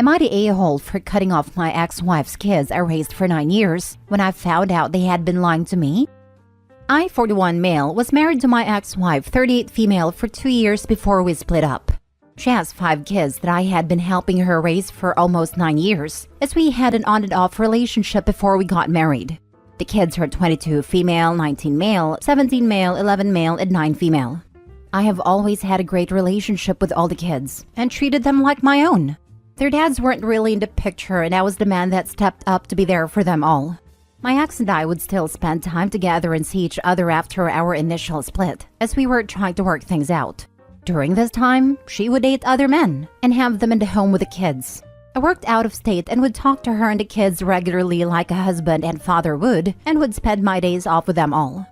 Am I the a-hole for cutting off my ex-wife's kids I raised for 9 years when I found out they had been lying to me? I, 41 male, was married to my ex-wife, 38 female, for 2 years before we split up. She has 5 kids that I had been helping her raise for almost 9 years, as we had an on and off relationship before we got married. The kids are 22 female, 19 male, 17 male, 11 male, and 9 female. I have always had a great relationship with all the kids and treated them like my own. Their dads weren't really in the picture, and I was the man that stepped up to be there for them all. My ex and I would still spend time together and see each other after our initial split, as we were trying to work things out. During this time, she would date other men and have them in the home with the kids. I worked out of state and would talk to her and the kids regularly like a husband and father would, and would spend my days off with them all.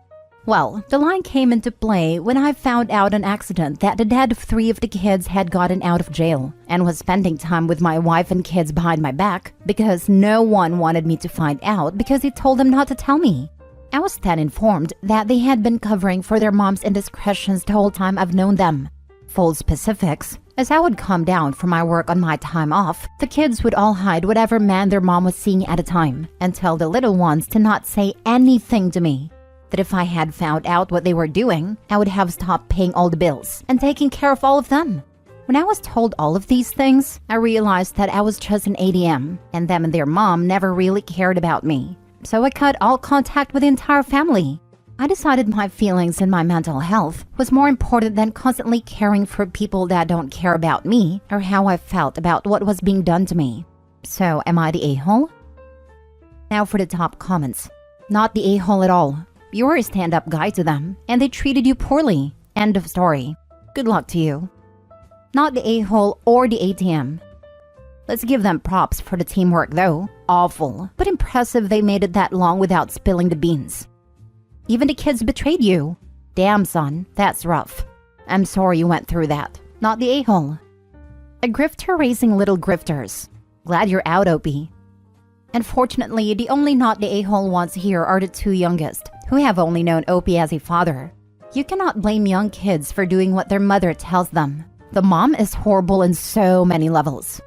Well, the line came into play when I found out on accident that the dad of 3 of the kids had gotten out of jail and was spending time with my wife and kids behind my back because no one wanted me to find out because he told them not to tell me. I was then informed that they had been covering for their mom's indiscretions the whole time I've known them. Full specifics: as I would come down from my work on my time off, the kids would all hide whatever man their mom was seeing at a time and tell the little ones to not say anything to me. That if I had found out what they were doing, I would have stopped paying all the bills and taking care of all of them. When I was told all of these things, I realized that I was just an ATM, and them and their mom never really cared about me. So I cut all contact with the entire family. I decided my feelings and my mental health was more important than constantly caring for people that don't care about me or how I felt about what was being done to me. So am I the a-hole? Now for the top comments. Not the a-hole at all. You were a stand-up guy to them, and they treated you poorly. End of story. Good luck to you. Not the a-hole or the ATM. Let's give them props for the teamwork though. Awful, but impressive they made it that long without spilling the beans. Even the kids betrayed you. Damn, son, that's rough. I'm sorry you went through that. Not the a-hole. A grifter raising little grifters. Glad you're out, Opie. Unfortunately, the only not the a-hole ones here are the 2 youngest, who have only known Opie as a father. You cannot blame young kids for doing what their mother tells them. The mom is horrible in so many levels.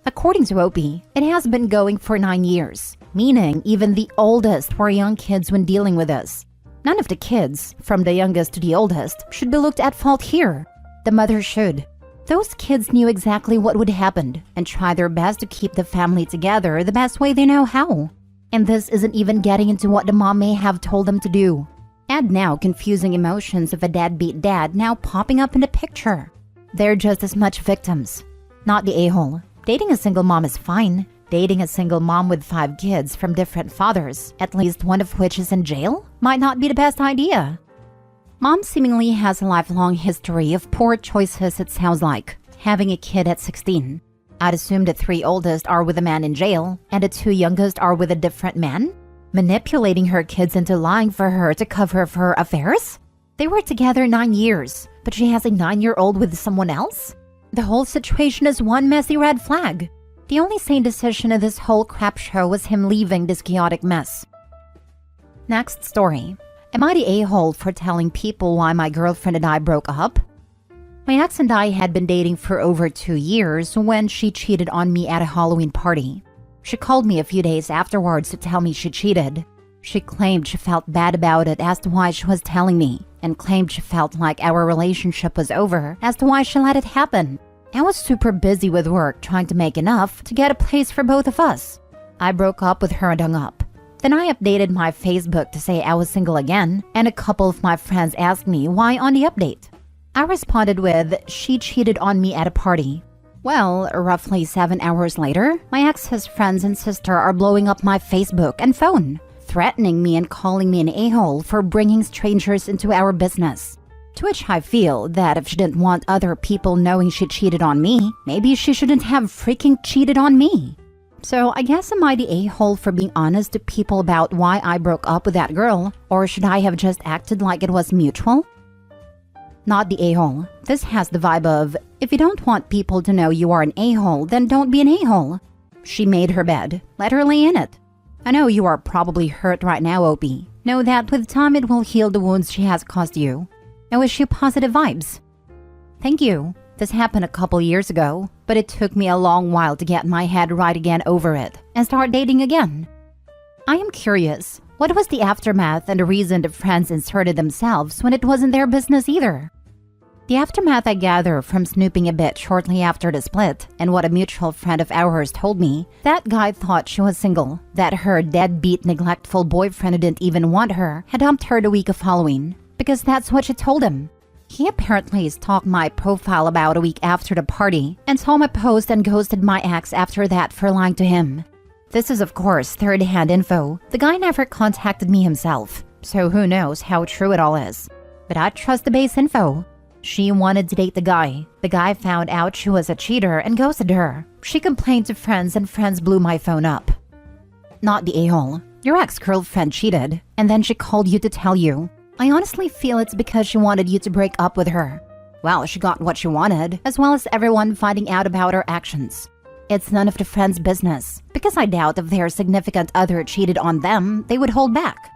According to Opie, it has been going for 9 years, meaning even the oldest were young kids when dealing with us. None of the kids, from the youngest to the oldest, should be looked at fault here. The mother should. Those kids knew exactly what would happen and tried their best to keep the family together the best way they know how. And this isn't even getting into what the mom may have told them to do. Add now confusing emotions of a deadbeat dad now popping up in the picture. They're just as much victims. Not the a-hole. Dating a single mom is fine. Dating a single mom with 5 kids from different fathers, at least one of which is in jail, might not be the best idea. Mom seemingly has a lifelong history of poor choices, it sounds like, having a kid at 16. I'd assume the 3 oldest are with a man in jail, and the 2 youngest are with a different man? Manipulating her kids into lying for her to cover for her affairs? They were together 9 years, but she has a 9-year-old with someone else? The whole situation is one messy red flag. The only sane decision of this whole crap show was him leaving this chaotic mess. Next story. Am I the a-hole for telling people why my girlfriend and I broke up? My ex and I had been dating for over 2 years when she cheated on me at a Halloween party. She called me a few days afterwards to tell me she cheated. She claimed she felt bad about it as to why she was telling me, and claimed she felt like our relationship was over as to why she let it happen. I was super busy with work trying to make enough to get a place for both of us. I broke up with her and hung up. Then I updated my Facebook to say I was single again, and a couple of my friends asked me why on the update. I responded with, she cheated on me at a party. Well, roughly 7 hours later, my ex's friends and sister are blowing up my Facebook and phone, threatening me and calling me an a-hole for bringing strangers into our business. To which I feel that if she didn't want other people knowing she cheated on me, maybe she shouldn't have freaking cheated on me. So I guess am I the a-hole for being honest to people about why I broke up with that girl, or should I have just acted like it was mutual? Not the a-hole. This has the vibe of, if you don't want people to know you are an a-hole, then don't be an a-hole. She made her bed. Let her lay in it. I know you are probably hurt right now, Opie. Know that with time it will heal the wounds she has caused you. I wish you positive vibes. Thank you. This happened a couple years ago, but it took me a long while to get my head right again over it and start dating again. I am curious, what was the aftermath and the reason the friends inserted themselves when it wasn't their business either? The aftermath I gather from snooping a bit shortly after the split, and what a mutual friend of ours told me, that guy thought she was single, that her deadbeat, neglectful boyfriend who didn't even want her had dumped her the week of Halloween, because that's what she told him. He apparently stalked my profile about a week after the party, and saw my post and ghosted my ex after that for lying to him. This is of course third-hand info. The guy never contacted me himself, so who knows how true it all is. But I trust the base info. She wanted to date the guy. The guy found out she was a cheater and ghosted her. She complained to friends and friends blew my phone up. Not the a-hole. Your ex-girlfriend cheated, and then she called you to tell you. I honestly feel it's because she wanted you to break up with her. Well, she got what she wanted, as well as everyone finding out about her actions. It's none of the friends' business, because I doubt if their significant other cheated on them, they would hold back.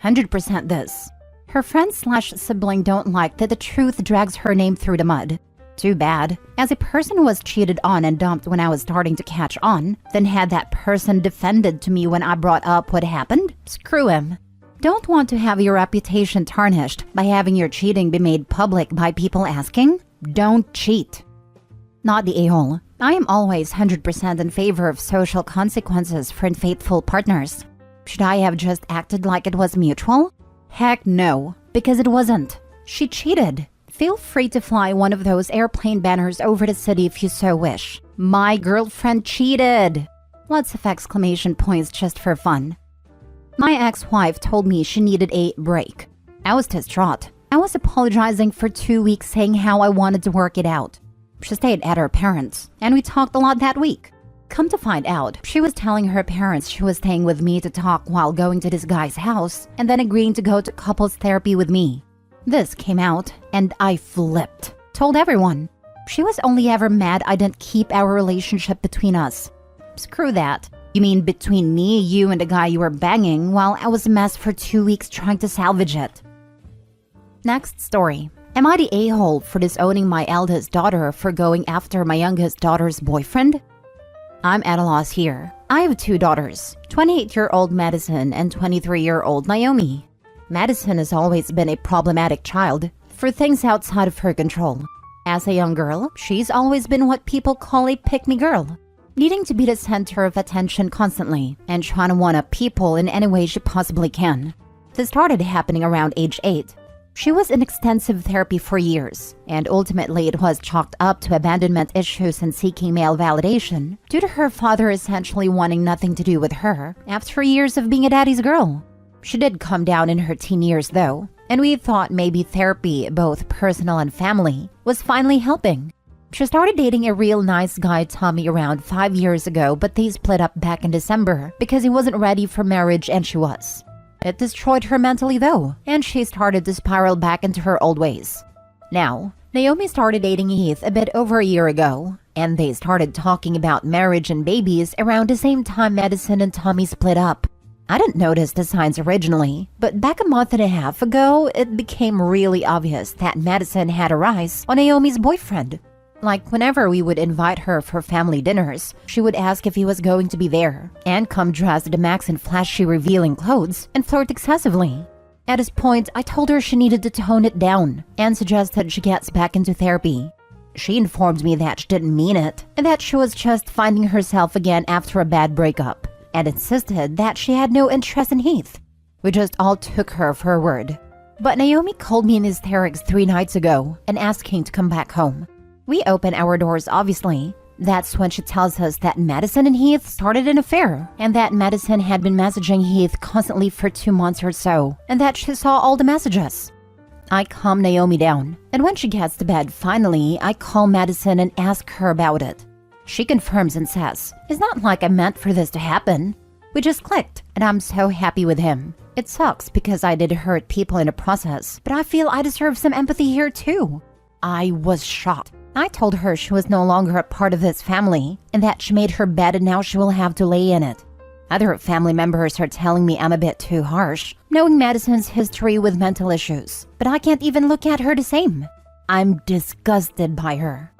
100% this. Her friend/sibling don't like that the truth drags her name through the mud. Too bad. As a person who was cheated on and dumped when I was starting to catch on, then had that person defended to me when I brought up what happened? Screw him. Don't want to have your reputation tarnished by having your cheating be made public by people asking? Don't cheat. Not the a-hole. I am always 100% in favor of social consequences for unfaithful partners. Should I have just acted like it was mutual? Heck no, because it wasn't. She cheated. Feel free to fly one of those airplane banners over the city if you so wish. My girlfriend cheated! Lots of exclamation points just for fun. My ex-wife told me she needed a break. I was distraught. I was apologizing for 2 weeks saying how I wanted to work it out. She stayed at her parents', and we talked a lot that week. Come to find out, she was telling her parents she was staying with me to talk while going to this guy's house and then agreeing to go to couples therapy with me. This came out and I flipped. Told everyone. She was only ever mad I didn't keep our relationship between us. Screw that. You mean between me, you, and the guy you were banging while I was a mess for 2 weeks trying to salvage it. Next story. Am I the a-hole for disowning my eldest daughter for going after my youngest daughter's boyfriend? I'm at a loss here. I have 2 daughters, 28-year-old Madison and 23-year-old Naomi. Madison has always been a problematic child for things outside of her control. As a young girl, she's always been what people call a pick-me girl, needing to be the center of attention constantly and trying to one-up people in any way she possibly can. This started happening around age 8. She was in extensive therapy for years, and ultimately it was chalked up to abandonment issues and seeking male validation due to her father essentially wanting nothing to do with her after years of being a daddy's girl. She did come down in her teen years though, and we thought maybe therapy, both personal and family, was finally helping. She started dating a real nice guy, Tommy, around 5 years ago, but they split up back in December because he wasn't ready for marriage and she was. It destroyed her mentally though, and she started to spiral back into her old ways. Now, Naomi started dating Heath a bit over a year ago, and they started talking about marriage and babies around the same time Madison and Tommy split up. I didn't notice the signs originally, but back a month and a half ago, it became really obvious that Madison had her eyes on Naomi's boyfriend. Like whenever we would invite her for family dinners, she would ask if he was going to be there, and come dressed to the max in flashy revealing clothes and flirt excessively. At this point, I told her she needed to tone it down and suggested she gets back into therapy. She informed me that she didn't mean it and that she was just finding herself again after a bad breakup, and insisted that she had no interest in Heath. We just all took her for her word. But Naomi called me in hysterics 3 nights ago and asking to come back home. We open our doors, obviously. That's when she tells us that Madison and Heath started an affair, and that Madison had been messaging Heath constantly for 2 months or so, and that she saw all the messages. I calm Naomi down, and when she gets to bed finally, I call Madison and ask her about it. She confirms and says, "It's not like I meant for this to happen. We just clicked, and I'm so happy with him. It sucks because I did hurt people in the process, but I feel I deserve some empathy here too." I was shocked. I told her she was no longer a part of this family, and that she made her bed and now she will have to lay in it. Other family members are telling me I'm a bit too harsh, knowing Madison's history with mental issues, but I can't even look at her the same. I'm disgusted by her.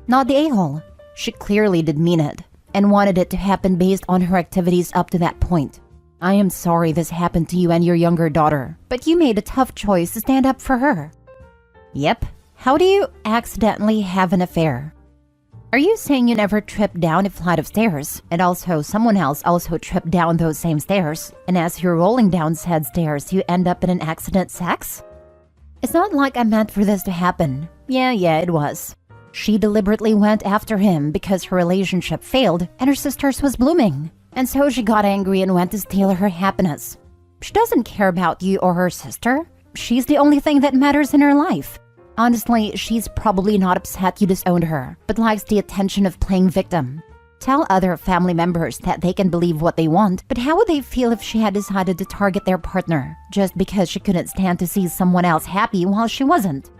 Not the a-hole. She clearly did mean it and wanted it to happen based on her activities up to that point. I am sorry this happened to you and your younger daughter, but you made a tough choice to stand up for her. Yep. How do you accidentally have an affair? Are you saying you never tripped down a flight of stairs, and also someone else also tripped down those same stairs, and as you're rolling down said stairs, you end up in an accident sex? It's not like I meant for this to happen. Yeah, it was. She deliberately went after him because her relationship failed and her sister's was blooming. And so she got angry and went to steal her happiness. She doesn't care about you or her sister. She's the only thing that matters in her life. Honestly, she's probably not upset you disowned her, but likes the attention of playing victim. Tell other family members that they can believe what they want, but how would they feel if she had decided to target their partner just because she couldn't stand to see someone else happy while she wasn't?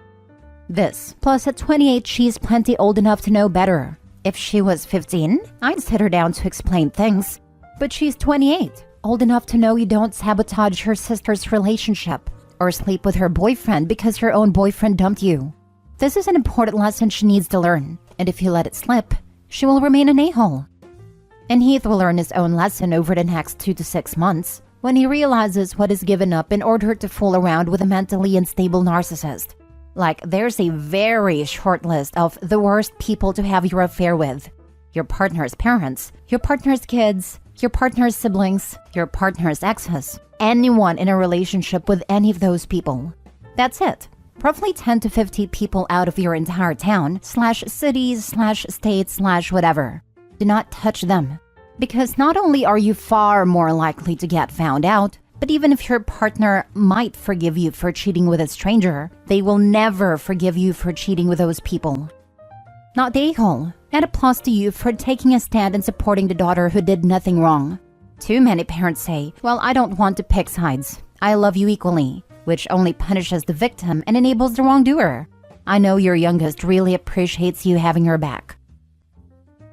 This, plus at 28 she's plenty old enough to know better. If she was 15, I'd sit her down to explain things. But she's 28, old enough to know you don't sabotage her sister's relationship or sleep with her boyfriend because her own boyfriend dumped you. This is an important lesson she needs to learn, and if you let it slip, she will remain an a-hole. And Heath will learn his own lesson over the next 2 to 6 months when he realizes what is given up in order to fool around with a mentally unstable narcissist. Like, there's a very short list of the worst people to have your affair with. Your partner's parents, your partner's kids, your partner's siblings, your partner's exes, anyone in a relationship with any of those people. That's it. Roughly 10 to 50 people out of your entire town, /cities, /states, /whatever. Do not touch them. Because not only are you far more likely to get found out, but even if your partner might forgive you for cheating with a stranger, they will never forgive you for cheating with those people. Not the a-hole. And applause to you for taking a stand and supporting the daughter who did nothing wrong. Too many parents say, well, I don't want to pick sides. I love you equally, which only punishes the victim and enables the wrongdoer. I know your youngest really appreciates you having her back.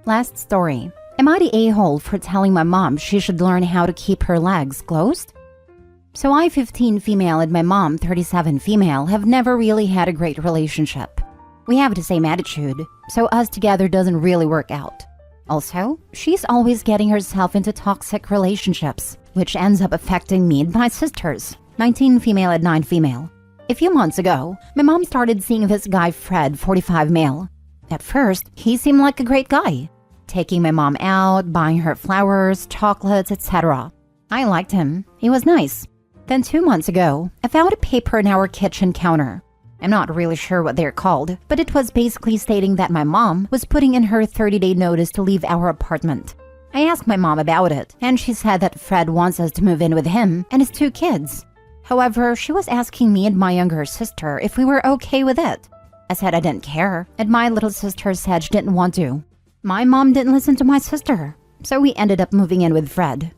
Last story. Am I the a-hole for telling my mom she should learn how to keep her legs closed? So I, 15 female, and my mom, 37 female, have never really had a great relationship. We have the same attitude, so us together doesn't really work out. Also, she's always getting herself into toxic relationships, which ends up affecting me and my sisters, 19 female and 9 female. A few months ago, my mom started seeing this guy Fred, 45 male. At first, he seemed like a great guy, taking my mom out, buying her flowers, chocolates, etc. I liked him. He was nice. Then 2 months ago, I found a paper in our kitchen counter. I'm not really sure what they're called, but it was basically stating that my mom was putting in her 30-day notice to leave our apartment. I asked my mom about it, and she said that Fred wants us to move in with him and his 2 kids. However, she was asking me and my younger sister if we were okay with it. I said I didn't care, and my little sister said she didn't want to. My mom didn't listen to my sister, so we ended up moving in with Fred.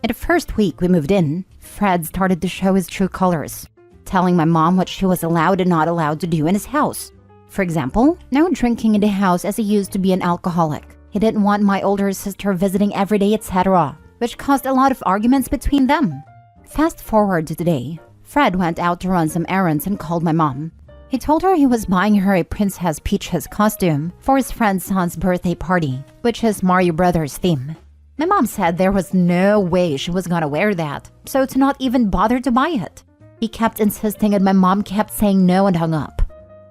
In the first week we moved in, Fred started to show his true colors, telling my mom what she was allowed and not allowed to do in his house. For example, no drinking in the house as he used to be an alcoholic. He didn't want my older sister visiting every day, etc., which caused a lot of arguments between them. Fast forward to today, Fred went out to run some errands and called my mom. He told her he was buying her a Princess Peach's costume for his friend's son's birthday party, which is Mario Brothers theme. My mom said there was no way she was gonna wear that, so to not even bother to buy it. He kept insisting and my mom kept saying no and hung up.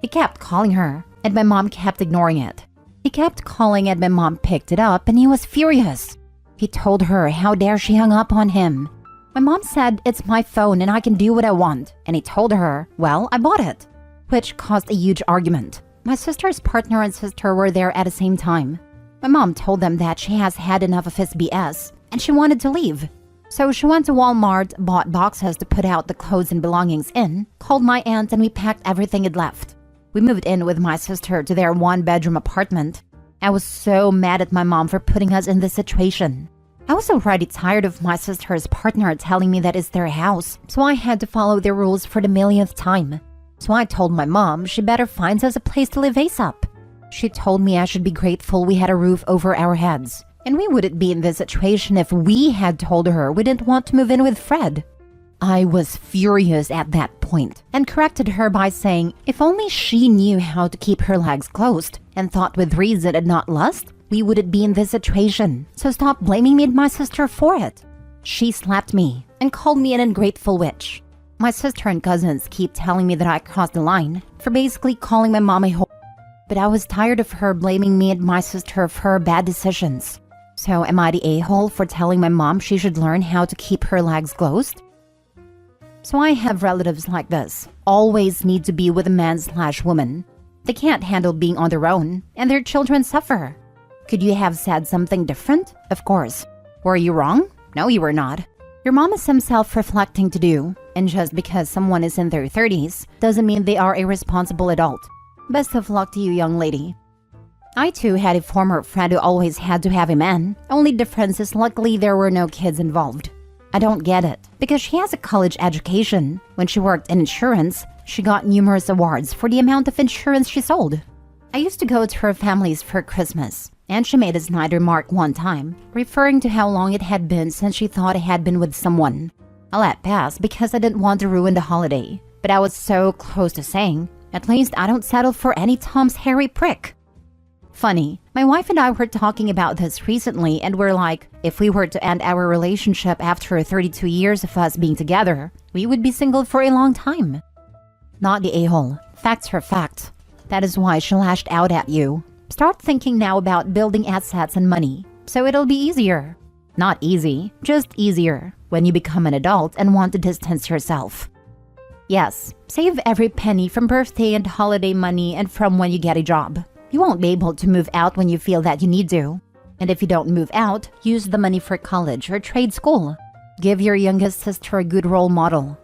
He kept calling her, and my mom kept ignoring it. He kept calling and my mom picked it up and he was furious. He told her how dare she hung up on him. My mom said it's my phone and I can do what I want, and he told her, well, I bought it, which caused a huge argument. My sister's partner and sister were there at the same time. My mom told them that she has had enough of his BS and she wanted to leave. So she went to Walmart, bought boxes to put out the clothes and belongings in, called my aunt, and we packed everything and left. We moved in with my sister to their 1-bedroom apartment. I was so mad at my mom for putting us in this situation. I was already tired of my sister's partner telling me that it's their house, so I had to follow their rules for the millionth time. So I told my mom she better find us a place to live ASAP. She told me I should be grateful we had a roof over our heads. And we wouldn't be in this situation if we had told her we didn't want to move in with Fred. I was furious at that point and corrected her by saying if only she knew how to keep her legs closed and thought with reason and not lust, we wouldn't be in this situation. So stop blaming me and my sister for it. She slapped me and called me an ungrateful witch. My sister and cousins keep telling me that I crossed the line for basically calling my mom a whore. But I was tired of her blaming me and my sister for her bad decisions. So am I the a-hole for telling my mom she should learn how to keep her legs closed? So I have relatives like this, always need to be with a man/woman. They can't handle being on their own, and their children suffer. Could you have said something different? Of course. Were you wrong? No, you were not. Your mom is some self-reflecting to do, and just because someone is in their 30s doesn't mean they are a responsible adult. Best of luck to you, young lady. I too had a former friend who always had to have a man. Only difference is luckily there were no kids involved. I don't get it, because she has a college education. When she worked in insurance, she got numerous awards for the amount of insurance she sold. I used to go to her family's for Christmas, and she made a snide remark one time, referring to how long it had been since she thought I had been with someone. I let pass because I didn't want to ruin the holiday, but I was so close to saying, at least I don't settle for any Tom's hairy prick. Funny, my wife and I were talking about this recently and we're like, if we were to end our relationship after 32 years of us being together, we would be single for a long time. Not the a-hole. Facts are facts. That is why she lashed out at you. Start thinking now about building assets and money, so it'll be easier. Not easy, just easier, when you become an adult and want to distance yourself. Yes, save every penny from birthday and holiday money and from when you get a job. You won't be able to move out when you feel that you need to. And if you don't move out, use the money for college or trade school. Give your youngest sister a good role model.